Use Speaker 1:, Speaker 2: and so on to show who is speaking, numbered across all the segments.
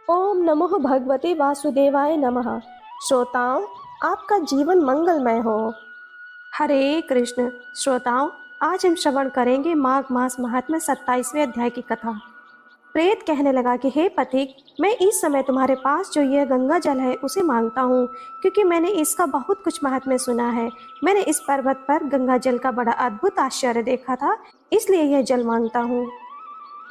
Speaker 1: ओम नमो भगवते वासुदेवाय नमः। श्रोताओं, आपका जीवन मंगलमय हो। हरे कृष्ण। श्रोताओं, आज हम श्रवण करेंगे माघ मास महात्म्य 27वें अध्याय की कथा। प्रेत कहने लगा कि हे पथिक, मैं इस समय तुम्हारे पास जो यह गंगा जल है उसे मांगता हूँ, क्योंकि मैंने इसका बहुत कुछ महात्म्य सुना है। मैंने इस पर्वत पर गंगा जल का बड़ा अद्भुत आश्चर्य देखा था, इसलिए यह जल मांगता हूँ।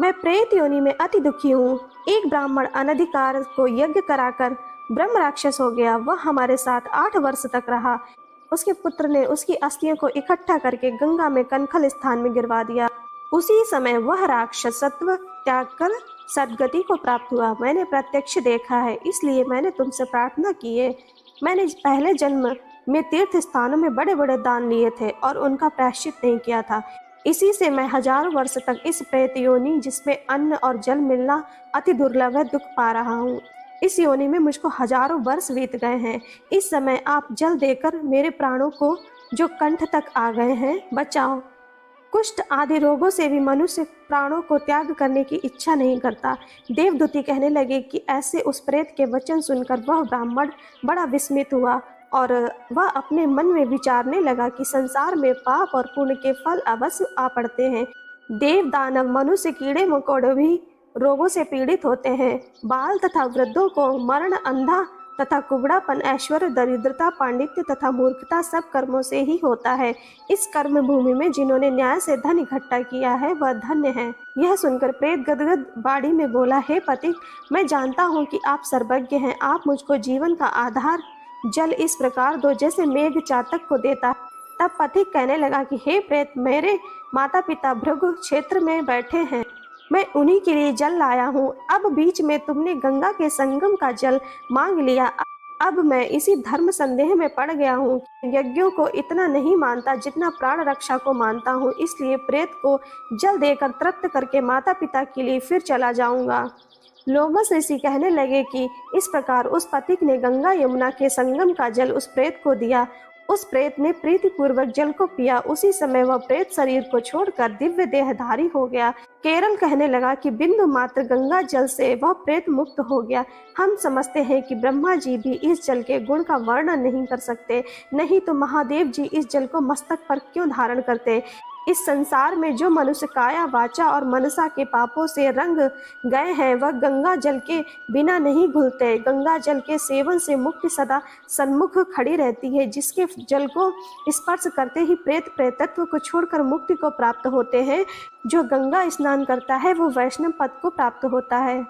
Speaker 1: मैं प्रेत योनि में अति दुखी हूँ। एक ब्राह्मण अनधिकार को यज्ञ कराकर ब्रह्म राक्षस हो गया। वह हमारे साथ 8 वर्ष तक रहा। उसके पुत्र ने उसकी अस्थियों को इकट्ठा करके गंगा में कनखल स्थान में गिरवा दिया। उसी समय वह राक्षसत्व त्याग कर सद्गति को प्राप्त हुआ। मैंने प्रत्यक्ष देखा है, इसलिए मैंने तुमसे प्रार्थना की है। मैंने पहले जन्म में तीर्थ स्थानों में बड़े बड़े दान लिए थे और उनका प्रायश्चित नहीं किया था। इसी से मैं हजारों वर्ष तक इस प्रेत योनि, जिसमें अन्न और जल मिलना अति दुर्लभ है, दुख पा रहा हूँ। इस योनि में मुझको हजारों वर्ष बीत गए हैं। इस समय आप जल देकर मेरे प्राणों को, जो कंठ तक आ गए हैं, बचाओ। कुष्ठ आदि रोगों से भी मनुष्य प्राणों को त्याग करने की इच्छा नहीं करता। देवदूती कहने लगे कि ऐसे उस प्रेत के वचन सुनकर वह ब्राह्मण बड़ा विस्मित हुआ और वह अपने मन में विचारने लगा कि संसार में पाप और पुण्य के फल अवश्य आ पड़ते हैं। देव दानव मनुष्य कीड़े मकोड़े भी रोगों से पीड़ित होते हैं। बाल तथा वृद्धों को मरण, अंधा तथा कुबड़ापन, ऐश्वर्य, दरिद्रता, पांडित्य तथा मूर्खता सब कर्मों से ही होता है। इस कर्म भूमि में जिन्होंने न्याय से धन इकट्ठा किया है वह धन्य है। यह सुनकर प्रेत गदगद बाड़ी में बोला, हे पथिक, मैं जानता हूँ कि आप सर्वज्ञ हैं। आप मुझको जीवन का आधार जल इस प्रकार दो जैसे मेघ चातक को देता है। तब पथिक कहने लगा कि हे प्रेत, मेरे माता पिता भृगु क्षेत्र में बैठे हैं। मैं उन्हीं के लिए जल लाया हूँ। अब बीच में तुमने गंगा के संगम का जल मांग लिया। अब मैं इसी धर्म संदेह में पड़ गया हूँ। यज्ञों को इतना नहीं मानता जितना प्राण रक्षा को मानता हूँ, इसलिए प्रेत को जल देकर तृप्त करके माता पिता के लिए फिर चला जाऊंगा। लोमस ऋषि कहने लगे कि इस प्रकार उस पथिक ने गंगा यमुना के संगम का जल उस प्रेत को दिया। उस प्रेत ने प्रीतिपूर्वक जल को पिया। उसी समय वह प्रेत शरीर को छोड़कर दिव्य देहधारी हो गया। केरल कहने लगा कि बिंदु मात्र गंगा जल से वह प्रेत मुक्त हो गया। हम समझते हैं कि ब्रह्मा जी भी इस जल के गुण का वर्णन नहीं कर सकते, नहीं तो महादेव जी इस जल को मस्तक पर क्यों धारण करते। इस संसार में जो मनुष्य काया, वाचा और मनसा के पापों से रंग गए हैं, वह गंगा जल के बिना नहीं घुलते। गंगा जल के सेवन से मुक्ति सदा सन्मुख खड़ी रहती है। जिसके जल को स्पर्श करते ही प्रेत प्रेतत्व को छोड़कर मुक्ति को प्राप्त होते हैं। जो गंगा स्नान करता है वो वैष्णव पद को प्राप्त होता है।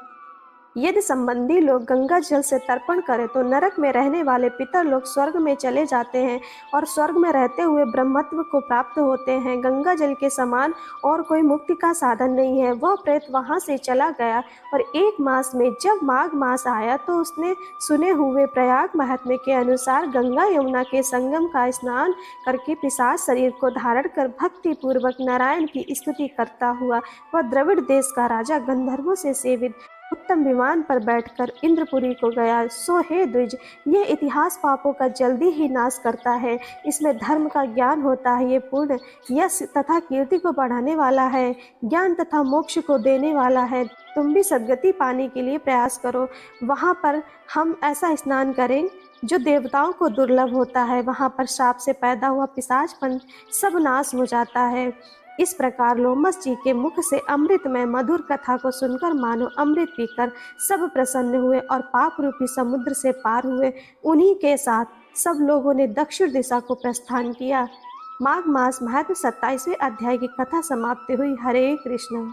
Speaker 1: यदि संबंधी लोग गंगा जल से तर्पण करें तो नरक में रहने वाले पितर लोग स्वर्ग में चले जाते हैं और स्वर्ग में रहते हुए ब्रह्मत्व को प्राप्त होते हैं। गंगा जल के समान और कोई मुक्ति का साधन नहीं है। वह प्रेत वहां से चला गया और 1 मास में जब माघ मास आया तो उसने सुने हुए प्रयाग महात्म्य के अनुसार गंगा यमुना के संगम का स्नान करके पिशाच शरीर को धारण कर भक्ति पूर्वक नारायण की स्तुति करता हुआ वह द्रविड़ देश का राजा गंधर्वों से सेवित उत्तम विमान पर बैठकर इंद्रपुरी को गया। सो हे द्विज, यह इतिहास पापों का जल्दी ही नाश करता है। इसमें धर्म का ज्ञान होता है। ये पुण्य, यश तथा कीर्ति को बढ़ाने वाला है, ज्ञान तथा मोक्ष को देने वाला है। तुम भी सद्गति पाने के लिए प्रयास करो। वहाँ पर हम ऐसा स्नान करें जो देवताओं को दुर्लभ होता है। वहाँ पर श्राप से पैदा हुआ पिशाचपन सब नाश हो जाता है। इस प्रकार लोमस जी के मुख से अमृतमय मधुर कथा को सुनकर मानो अमृत पीकर सब प्रसन्न हुए और पाप रूपी समुद्र से पार हुए। उन्हीं के साथ सब लोगों ने दक्षिण दिशा को प्रस्थान किया। माघ मास महात्म्य 27वें अध्याय की कथा समाप्ति हुई। हरे कृष्ण।